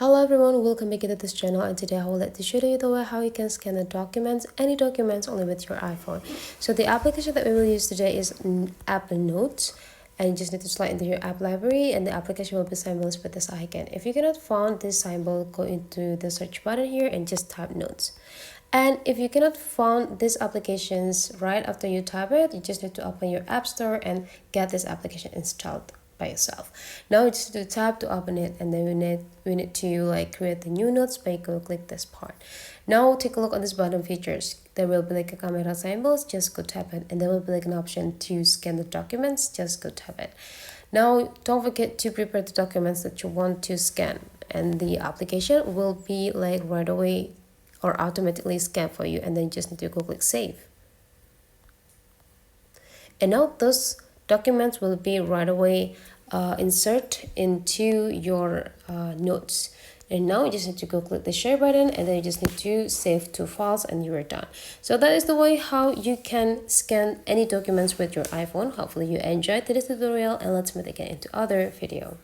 Hello everyone, welcome back to this channel, and today I would like to show you the way how you can scan the documents, any documents, only with your iPhone. So the application that we will use today is App Notes, and you just need to slide into your app library and the application will be symbolized with this icon. If you cannot find this symbol, go into the search button here and just type Notes. And if you cannot find these applications right after you type it, you just need to open your app store and get this application installed by yourself. Now you just need to tap to open it, and then we need to create the new notes by click this part. Now take a look on this button features. There will be like a camera symbols, just go tap it, and there will be like an option to scan the documents, just go tap it. Now don't forget to prepare the documents that you want to scan, and the application will be like right away or automatically scan for you, and then you just need to go click save. And now those documents will be right away insert into your notes. And now you just need to go click the share button, and then you just need to save to files, and you are done. So that is the way how you can scan any documents with your iPhone. Hopefully you enjoyed this tutorial, and let's meet again into other video.